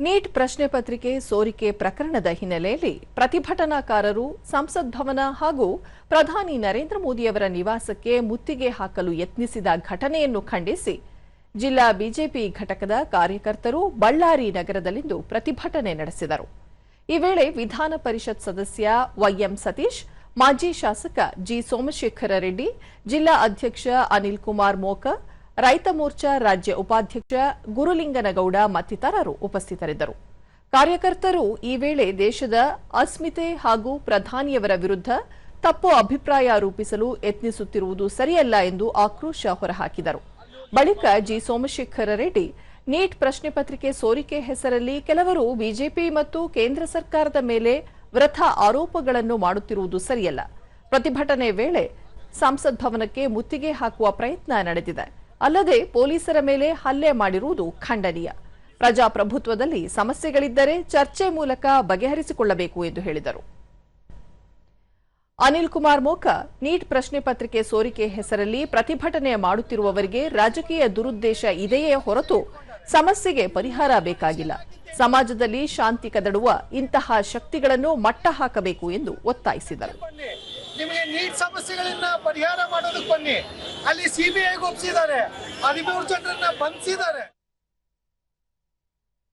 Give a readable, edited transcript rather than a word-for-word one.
Neat ಪ್ರಶ್ನೆ ಪತ್ರಿಕೆ ಸೋರಿಕೆ ಪ್ರಕರಣದ ಹಿನ್ನೆಲೆಯಲ್ಲಿ ಪ್ರತಿಭಟನಾಕಾರರು ಸಂಸತ್ ಭವನ ಹಾಗೂ ಪ್ರಧಾನಿ ನರೇಂದ್ರ ಮೋದಿಯವರ ನಿವಾಸಕ್ಕೆ ಮುತ್ತಿಗೆ ಹಾಕಲು ಯತ್ನಿಸಿದ ಘಟನೆಯನ್ನು ಖಂಡಿಸಿ ಜಿಲ್ಲಾ ಬಿಜೆಪಿ ಘಟಕದ ಕಾರ್ಯಕರ್ತರು ಬಳ್ಳಾರಿ ನಗರದಲ್ಲಿಂದು ಪ್ರತಿಭಟನೆ ನಡೆಸಿದರು. ಈ ವೇಳೆ ವಿಧಾನ ಪರಿಷತ್ ಸದಸ್ಯ ವೈಎಂ ಸತೀಶ್, ಮಾಜಿ ಶಾಸಕ ಜಿ ಸೋಮಶೇಖರ ರೆಡ್ಡಿ, ಜಿಲ್ಲಾ ಅಧ್ಯಕ್ಷ ಅನಿಲ್ ಕುಮಾರ್ ಮೋಕ, ರೈತ ಮೋರ್ಚಾ ರಾಜ್ಯ ಉಪಾಧ್ಯಕ್ಷ ಗುರುಲಿಂಗನಗೌಡ ಮತ್ತಿತರರು ಉಪಸ್ಥಿತರಿದ್ದರು. ಕಾರ್ಯಕರ್ತರು ಈ ವೇಳೆ ದೇಶದ ಅಸ್ಮಿತೆ ಹಾಗೂ ಪ್ರಧಾನಿಯವರ ವಿರುದ್ಧ ತಪ್ಪು ಅಭಿಪ್ರಾಯ ರೂಪಿಸಲು ಯತ್ನಿಸುತ್ತಿರುವುದು ಸರಿಯಲ್ಲ ಎಂದು ಆಕ್ರೋಶ ಹೊರಹಾಕಿದರು. ಬಳಿಕ ಜಿ ಸೋಮಶೇಖರ ರೆಡ್ಡಿ, ನೀಟ್ ಪ್ರಶ್ನೆ ಪತ್ರಿಕೆ ಸೋರಿಕೆ ಹೆಸರಲ್ಲಿ ಕೆಲವರು ಬಿಜೆಪಿ ಮತ್ತು ಕೇಂದ್ರ ಸರ್ಕಾರದ ಮೇಲೆ ವೃಥಾ ಆರೋಪಗಳನ್ನು ಮಾಡುತ್ತಿರುವುದು ಸರಿಯಲ್ಲ. ಪ್ರತಿಭಟನೆ ವೇಳೆ ಸಂಸತ್ ಭವನಕ್ಕೆ ಮುತ್ತಿಗೆ ಹಾಕುವ ಪ್ರಯತ್ನ ನಡೆದಿದೆ. ಅಲ್ಲದೆ ಪೊಲೀಸರ ಮೇಲೆ ಹಲ್ಲೆ ಮಾಡಿರುವುದು ಖಂಡನೀಯ. ಪ್ರಜಾಪ್ರಭುತ್ವದಲ್ಲಿ ಸಮಸ್ಯೆಗಳಿದ್ದರೆ ಚರ್ಚೆ ಮೂಲಕ ಬಗೆಹರಿಸಿಕೊಳ್ಳಬೇಕು ಎಂದು ಹೇಳಿದರು. ಅನಿಲ್ ಕುಮಾರ್ ಮೋಕ, ನೀಟ್ ಪ್ರಶ್ನೆ ಪತ್ರಿಕೆ ಸೋರಿಕೆ ಹೆಸರಲ್ಲಿ ಪ್ರತಿಭಟನೆ ಮಾಡುತ್ತಿರುವವರಿಗೆ ರಾಜಕೀಯ ದುರುದ್ದೇಶ ಇದೆಯೇ ಹೊರತು ಸಮಸ್ಯೆಗೆ ಪರಿಹಾರ ಬೇಕಾಗಿಲ್ಲ. ಸಮಾಜದಲ್ಲಿ ಶಾಂತಿ ಕದಡುವ ಇಂತಹ ಶಕ್ತಿಗಳನ್ನು ಮಟ್ಟ ಹಾಕಬೇಕು ಎಂದು ಒತ್ತಾಯಿಸಿದರು. ನಿಮಗೆ ನೀಟ್ ಸಮಸ್ಯೆಗಳನ್ನ ಪರಿಹಾರ ಮಾಡೋದಕ್ಕೆ ಬನ್ನಿ. ಅಲ್ಲಿ ಸಿಬಿಐಗೆ ಒಪ್ಪಿಸಿದ್ದಾರೆ, 13 ಜನರನ್ನ ಬಂಧಿಸಿದ್ದಾರೆ.